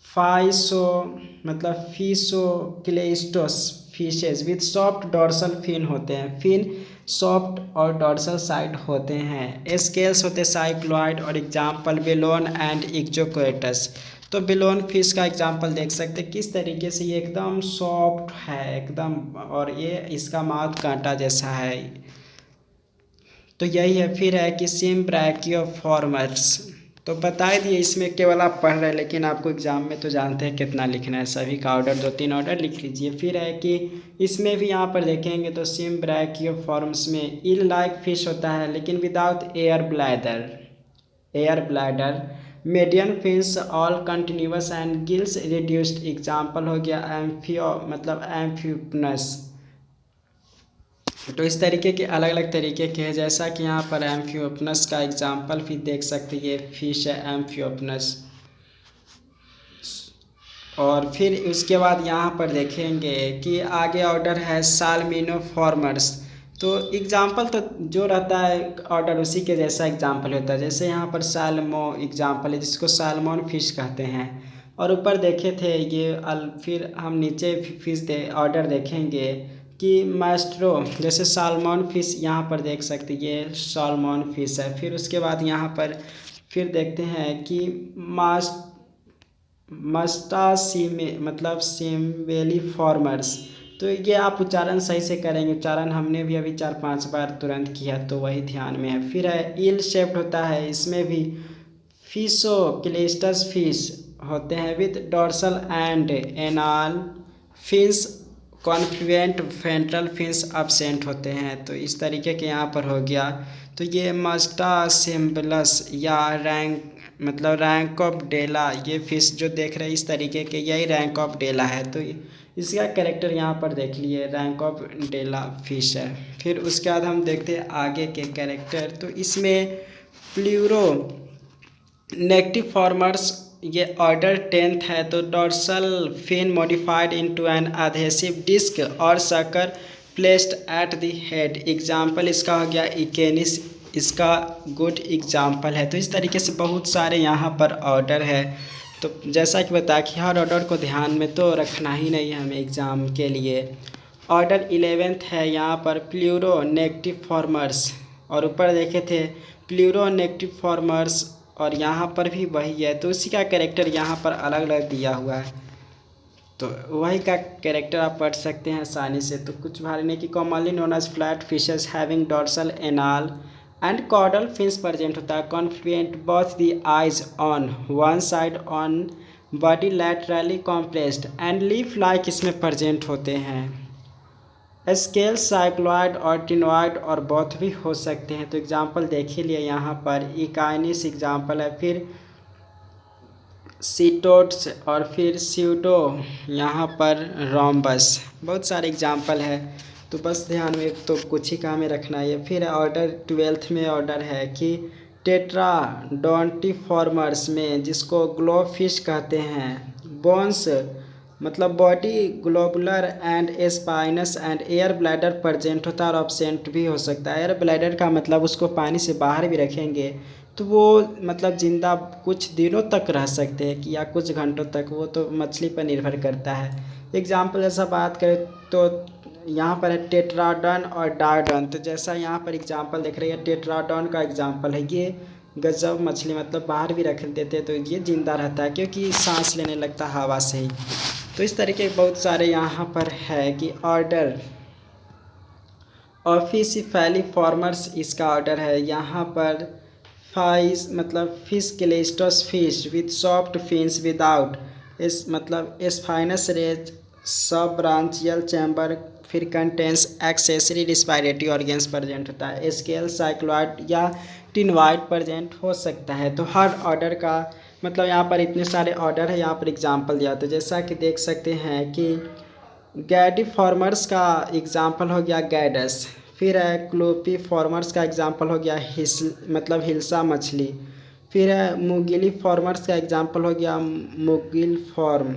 फाइसो मतलब physoclistous fishes with soft dorsal fin होते हैं। फिन सॉफ्ट और डॉर्सल साइड होते हैं। स्केल्स होते हैं साइक्लॉइड और एग्जाम्पल बेलोन एंड इक्जोकोएटस। तो बेलोन फिश का एग्जाम्पल देख सकते हैं किस तरीके से ये एकदम सॉफ्ट है एकदम, और ये इसका माउथ कांटा जैसा है। तो यही है। फिर है कि सिम ब्रैकियोफॉर्मर्स। तो बता ही दिए, इसमें केवल आप पढ़ रहे हैं लेकिन आपको एग्जाम में तो जानते हैं कितना लिखना है। सभी का ऑर्डर 2-3 ऑर्डर लिख लीजिए। फिर है कि इसमें भी यहाँ पर देखेंगे तो सिम ब्रैकियोफॉर्म्स में ईल लाइक फिश होता है लेकिन without air bladder. Median fins all continuous and gills reduced. Example हो गया एम्फियो मतलब एम्फियोपनस। तो इस तरीके के अलग अलग तरीके के हैं, जैसा कि यहाँ पर एम्फियोपनस का एग्जाम्पल भी देख सकते हैं। ये फिश है एम्फियोपनस। और फिर उसके बाद यहाँ पर देखेंगे कि आगे ऑर्डर है साल्मिनोफॉर्मर्स। तो एग्जाम्पल तो जो रहता है ऑर्डर उसी के जैसा एग्जाम्पल होता है। जैसे यहाँ पर साल्मो एग्जाम्पल है जिसको साल्मोन फिश कहते हैं। और ऊपर देखे थे ये फिर हम नीचे फिश ऑर्डर देखेंगे कि मास्ट्रो जैसे साल्मोन फिश यहाँ पर देख सकते हैं, ये साल्मोन फिश है। फिर उसके बाद यहाँ पर फिर देखते हैं कि मस्टासीमे मतलब सिम्बेली फॉर्मर्स। तो ये आप उच्चारण सही से करेंगे। उच्चारण हमने भी अभी 4-5 बार तुरंत किया तो वही ध्यान में है। फिर है ईल शेप्ड होता है, इसमें भी फिशोक्लेस्टस फिश होते हैं with dorsal and anal fins confluent ventral fins absent होते हैं। तो इस तरीके के यहाँ पर हो गया। तो ये मस्टासिम्बलस या रैंक ऑफ डेला, ये फिश जो देख रहे हैं इस तरीके के, यही रैंक ऑफ डेला है। तो इसका कैरेक्टर यहाँ पर देख लिए, रैंक ऑफ डेला फिश है। फिर उसके बाद हम देखते हैं आगे के कैरेक्टर। तो इसमें प्लूरो नेगेटिव फॉर्मर्स, ये ऑर्डर 10th है। तो dorsal fin modified into an adhesive disc और sucker placed at the head. Example इसका हो गया इकेनिस, इसका गुड एग्जाम्पल है। तो इस तरीके से बहुत सारे यहाँ पर ऑर्डर है। तो जैसा कि बताया कि हर ऑर्डर को ध्यान में तो रखना ही नहीं है हमें एग्ज़ाम के लिए। ऑर्डर 11th है यहाँ पर प्लूरो नेगेटिव फॉर्मर्स। और ऊपर देखे थे प्लूरो नेगेटिव फॉर्मर्स, और यहाँ पर भी वही है। तो उसी का कैरेक्टर यहाँ पर अलग अलग दिया हुआ है, तो वही का कैरेक्टर आप पढ़ सकते हैं आसानी से। तो कुछ भारने की commonly known as flat fishes having dorsal anal and caudal fins present होता है। Confluent both the eyes on one side on body laterally compressed and leaf like इसमें प्रेजेंट होते हैं। स्केल साइक्लॉइड और टिनॉइड और बोथ भी हो सकते हैं। तो एग्जाम्पल देख ही लिए यहाँ पर इकाइनिस एग्जाम्पल है। फिर सीटोट्स और फिर स्यूडो, यहाँ पर रोम्बस, बहुत सारे एग्जाम्पल है। तो बस ध्यान में तो कुछ ही काम में रखना है। फिर ऑर्डर 12th में ऑर्डर है कि टेट्राडोंटिफॉर्मर्स में, जिसको ग्लोबफिश कहते हैं, बोन्स मतलब body globular and spinous and air bladder present होता है और absent भी हो सकता है। एयर ब्लैडर का मतलब उसको पानी से बाहर भी रखेंगे तो वो मतलब ज़िंदा कुछ दिनों तक रह सकते हैं कि या कुछ घंटों तक, वो तो मछली पर निर्भर करता है। एग्जाम्पल ऐसा बात करें तो यहाँ पर है टेट्राडन और डायडन। तो जैसा यहाँ पर एग्जाम्पल देख रहे हैं, टेट्राडन का एग्जाम्पल है, ये गजब मछली मतलब बाहर भी रख देते हैं तो ये ज़िंदा रहता है क्योंकि सांस लेने लगता है हवा से ही। तो इस तरीके बहुत सारे यहाँ पर है कि ऑर्डर ऑफिसिफैलीफॉर्मर्स इसका ऑर्डर है। यहाँ पर फाइस मतलब फिश क्लेस्टोस fish with soft fins without इस मतलब spinous rays sub branchial chamber. फिर contains accessory respiratory organs present होता है। स्केल साइक्लॉइड या टिनवाइड प्रेजेंट हो सकता है। तो हर ऑर्डर का मतलब यहाँ पर इतने सारे ऑर्डर है, यहाँ पर एग्जाम्पल दिया। तो जैसा कि देख सकते हैं कि गैडिफॉर्मर्स का एग्जाम्पल हो गया गैडस। फिर है क्लोपी फॉर्मर्स का एग्जाम्पल हो गया मतलब हिल्सा मछली। फिर है मुगिली फॉर्मर्स का एग्जाम्पल हो गया मुगिल फॉर्म,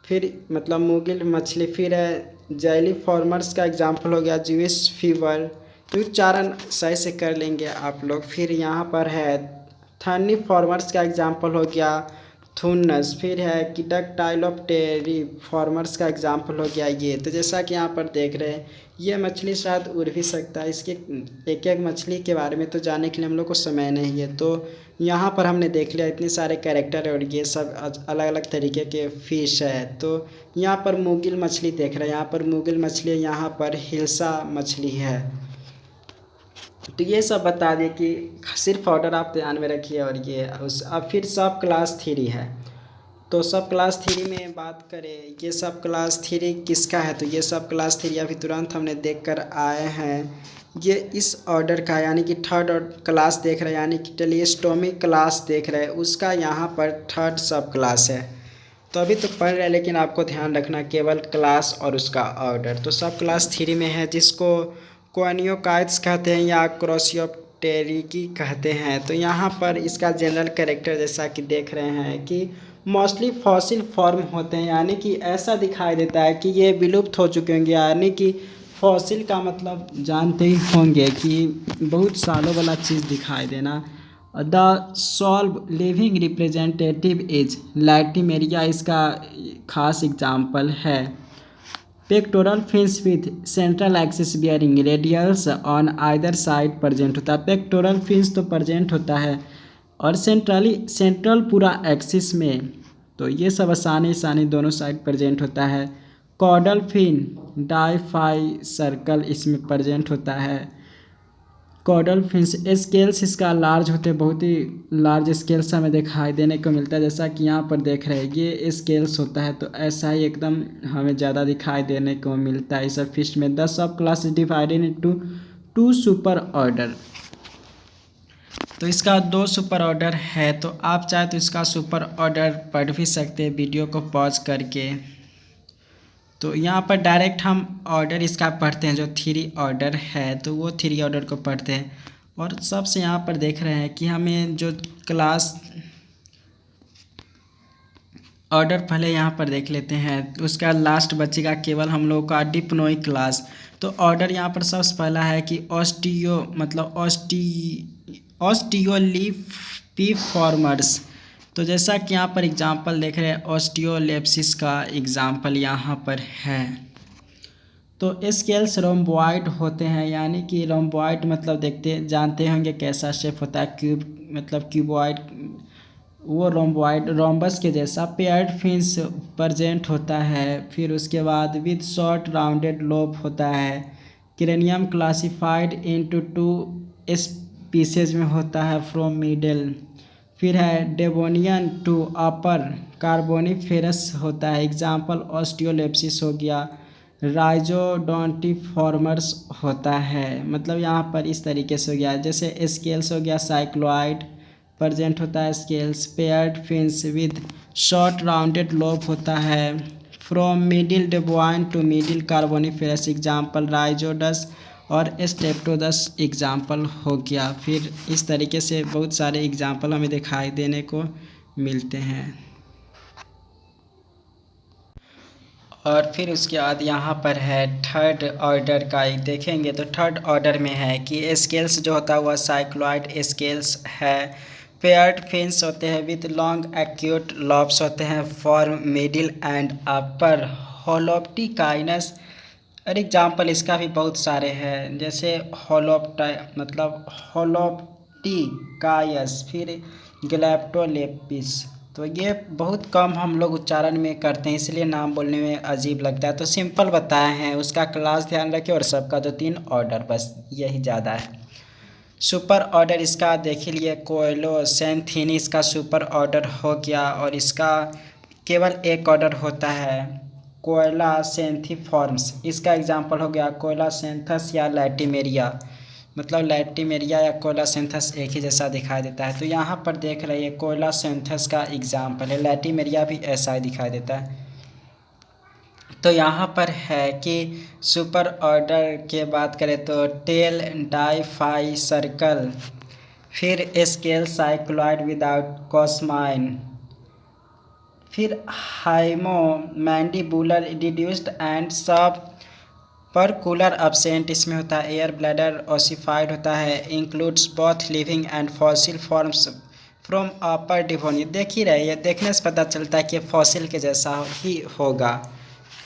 फिर मतलब मुगिल मछली। फिर है जैली फॉर्मर्स का एग्जाम्पल हो गया ज्यूइश फीवर। तो उच्चारण सही से कर लेंगे आप लोग। फिर यहाँ पर है थर्नी फॉर्मर्स का एग्जाम्पल हो गया थूनस, फिर है कि डक्टाइलोप्टेरी फॉर्मर्स का एग्जाम्पल हो गया ये। तो जैसा कि यहाँ पर देख रहे हैं ये मछली शायद उड़ भी सकता है। इसके एक एक मछली के बारे में तो जानने के लिए हम लोग को समय नहीं है। तो यहाँ पर हमने देख लिया इतने सारे कैरेक्टर है और ये सब अलग अलग तरीके के फिश है। तो यहाँ पर मुगिल मछली देख रहे हैं, यहाँ पर मुगिल मछली है, यहाँ पर हिल्सा मछली है। तो ये सब बता दें कि सिर्फ ऑर्डर आप ध्यान में रखिए। और ये अब फिर सब क्लास थ्री है। तो सब क्लास थ्री में बात करें, ये सब क्लास थ्री किसका है, तो ये सब क्लास थ्री अभी तुरंत हमने देख कर आए हैं। ये इस ऑर्डर का यानी कि थर्ड क्लास देख रहे हैं, यानी कि टेलिस्टोमिक क्लास देख रहे हैं, उसका यहाँ पर थर्ड सब क्लास है। तो अभी तो पढ़ रहे हैं लेकिन आपको ध्यान रखना केवल क्लास और उसका ऑर्डर। तो सब क्लास थ्री में है जिसको कोनियोकाइट्स कहते हैं या क्रोसियोप्टेरिकी कहते हैं। तो यहाँ पर इसका जनरल कैरेक्टर जैसा कि देख रहे हैं कि मोस्टली फॉसिल फॉर्म होते हैं, यानी कि ऐसा दिखाई देता है कि ये विलुप्त हो चुके होंगे। यानी कि फॉसिल का मतलब जानते ही होंगे कि बहुत सालों वाला चीज़ दिखाई देना। The sole living representative is Latimeria इसका खास एग्जाम्पल है। Pectoral fins with central axis bearing radials on either side present होता है। पेक्टोरल फिन्स तो प्रेजेंट होता है और सेंट्रल पूरा एक्सिस में, तो ये सब आसानी दोनों साइड प्रेजेंट होता है। कॉर्डल फिन डाइफाई सर्कल इसमें प्रेजेंट होता है। कॉर्डल फिन्स स्केल्स इसका लार्ज होते हैं, बहुत ही लार्ज स्केल्स हमें दिखाई देने को मिलता है। जैसा कि यहाँ पर देख रहे हैं ये स्केल्स होता है, तो ऐसा ही एकदम हमें ज़्यादा दिखाई देने को मिलता है इस सब फिश में। 10 सब class divided into 2 super order. तो इसका 2 सुपर ऑर्डर है, तो आप चाहे तो इसका सुपर ऑर्डर पढ़ भी सकते हैं वीडियो को पॉज करके। तो यहाँ पर डायरेक्ट हम ऑर्डर इसका पढ़ते हैं, जो थ्री ऑर्डर है तो वो थ्री ऑर्डर को पढ़ते हैं। और सबसे यहाँ पर देख रहे हैं कि हमें जो क्लास ऑर्डर पहले यहाँ पर देख लेते हैं, उसका लास्ट बचेगा केवल हम लोगों का डिप्नोई क्लास। तो ऑर्डर यहाँ पर सबसे पहला है कि ऑस्टियो मतलब ऑस्टियोलिपिफॉर्मर्स। तो जैसा कि यहाँ पर एग्जांपल देख रहे हैं ऑस्टियोलेप्सिस का एग्जांपल यहाँ पर है। तो स्केल्स रोम्बॉइड होते हैं, यानी कि रोम्बॉइड मतलब जानते होंगे कैसा शेप होता है, क्यूब मतलब क्यूबॉइड, वो रोम्बॉइड रोम्बस के जैसा। पेयर्ड फिन्स प्रेजेंट होता है। फिर उसके बाद विद शॉर्ट राउंडेड लोब होता है। क्रेनियम क्लासिफाइड इनटू 2 स्पीसीज में होता है फ्रॉम मिडिल। फिर है डेवोनियन टू अपर कार्बोनिफेरस होता है, एग्जाम्पल ऑस्टियोलेप्सिस हो गया। राइजोडोंटिफॉर्मर्स होता है, मतलब यहाँ पर इस तरीके से हो गया। जैसे स्केल्स हो गया साइक्लोइड प्रेजेंट होता है scales. Paired fins with short rounded lobe होता है from middle Devonian to middle Carboniferous, example Rhizodus और स्टेप्टोडस एग्जाम्पल हो गया। फिर इस तरीके से बहुत सारे एग्जाम्पल हमें दिखाई देने को मिलते हैं। और फिर उसके बाद यहाँ पर है थर्ड ऑर्डर का एक देखेंगे। तो थर्ड ऑर्डर में है कि स्केल्स जो होता है वह साइक्लॉइड स्केल्स है। पेयर्ड फिन्स होते हैं विद लॉन्ग एक्यूट लॉब्स होते हैं फॉर मिडिल एंड अपर। होलोप्टिकाइनस और एग्जाम्पल इसका भी बहुत सारे हैं, जैसे होलोप्टिकायस, फिर ग्लैप्टोलेपिस। तो ये बहुत कम हम लोग उच्चारण में करते हैं इसलिए नाम बोलने में अजीब लगता है। तो सिंपल बताए हैं, उसका क्लास ध्यान रखें और सबका 2-3 ऑर्डर, बस यही ज़्यादा है। सुपर ऑर्डर इसका देख लिए कोएलोसेंथिनिस का सुपर ऑर्डर हो गया और इसका केवल एक ऑर्डर होता है कोएलासेंथिफॉर्म्स। इसका एग्जांपल हो गया कोएलासेंथस या लैटिमेरिया, मतलब लैटिमेरिया या कोएलासेंथस एक ही जैसा दिखाई देता है। तो यहाँ पर देख रहे हैं कोएलासेंथस का एग्जांपल है, लैटिमेरिया भी ऐसा ही दिखाई देता है। तो यहाँ पर है कि सुपर ऑर्डर के बात करें तो टेल डाइफाई सर्कल, फिर स्केल साइक्लॉइड विदाउट कॉस्माइन, फिर हाइमो मैंडिबुलर डिड्यूस्ड एंड सब पर कूलर absent इसमें होता है। एयर ब्लैडर ओसिफाइड होता है, includes both living and fossil forms from upper Devonian. देख ही रहे, देखने से पता चलता है कि फॉसिल के जैसा ही होगा।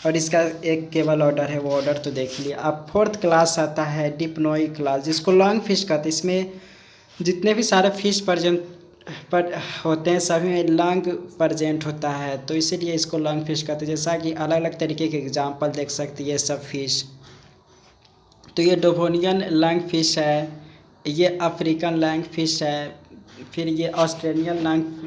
और इसका एक केबल ऑर्डर है, वो ऑर्डर तो देख लिया। अब फोर्थ क्लास आता है डिप्नोई क्लास, जिसको लॉन्ग फिश कहते हैं। इसमें जितने भी सारे फिश पर होते हैं सभी में लॉन्ग प्रेजेंट होता है, तो इसीलिए इसको लॉन्ग फिश कहते हैं। जैसा कि अलग अलग तरीके के एग्जाम्पल देख सकते हैं ये सब फिश। तो ये डिवोनियन लॉन्ग फिश है, ये अफ्रीकन लॉन्ग फिश है, फिर ये ऑस्ट्रेलियन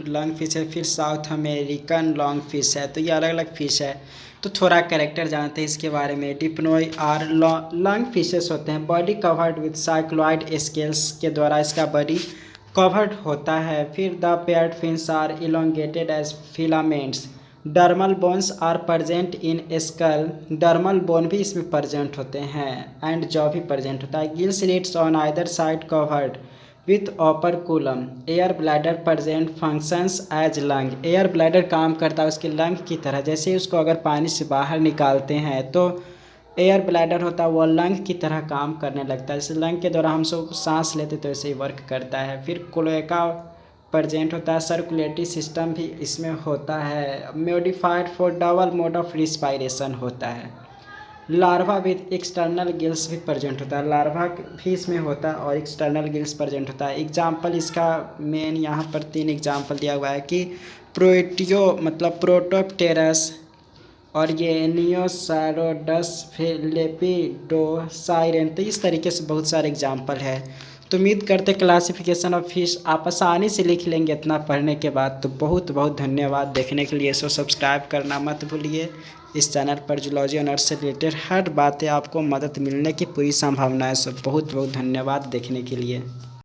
लॉन्ग फिश है, फिर साउथ अमेरिकन लॉन्ग फिश है। तो ये अलग अलग फिश है। तो थोड़ा कैरेक्टर जानते हैं इसके बारे में। डिप्नोई आर लॉन्ग फिशेस होते हैं, body covered with cycloid scales के द्वारा इसका बॉडी कवर्ड होता है। फिर the paired fins are elongated as filaments. Dermal bones are present in skull, dermal bone भी इसमें प्रजेंट होते हैं, एंड जॉ भी प्रजेंट होता है। Gill slits on either side covered with operculum. Air bladder present functions as lung, air bladder काम करता है उसके लंग की तरह। जैसे ही उसको अगर पानी से बाहर निकालते हैं तो एयर ब्लैडर होता है, वो लंग की तरह काम करने लगता है। जैसे लंग के द्वारा हम सब सांस लेते तो ऐसे ही वर्क करता है। फिर क्लोएका प्रजेंट होता है, सर्कुलेटरी सिस्टम भी इसमें होता है। Modified for double mode of respiration होता है। लार्वा विद एक्सटर्नल गिल्स भी प्रेजेंट होता है, लार्वा भी इसमें होता है और एक्सटर्नल गिल्स प्रेजेंट होता है। एग्जाम्पल इसका मेन यहाँ पर 3 एग्जाम्पल दिया हुआ है कि प्रोटियो मतलब प्रोटोप्टेरस, और ये नियोसारोडस, लेपिडोसाइरेन। तो इस तरीके से बहुत सारे एग्जाम्पल है। तो उम्मीद करते क्लासिफिकेशन ऑफ फिश आप आसानी से लिख लेंगे इतना पढ़ने के बाद। तो बहुत बहुत धन्यवाद देखने के लिए। सो सब्सक्राइब करना मत भूलिए। इस चैनल पर जूलॉजी ऑनर्स से रिलेटेड हर बातें आपको मदद मिलने की पूरी संभावना है। सो बहुत बहुत धन्यवाद देखने के लिए।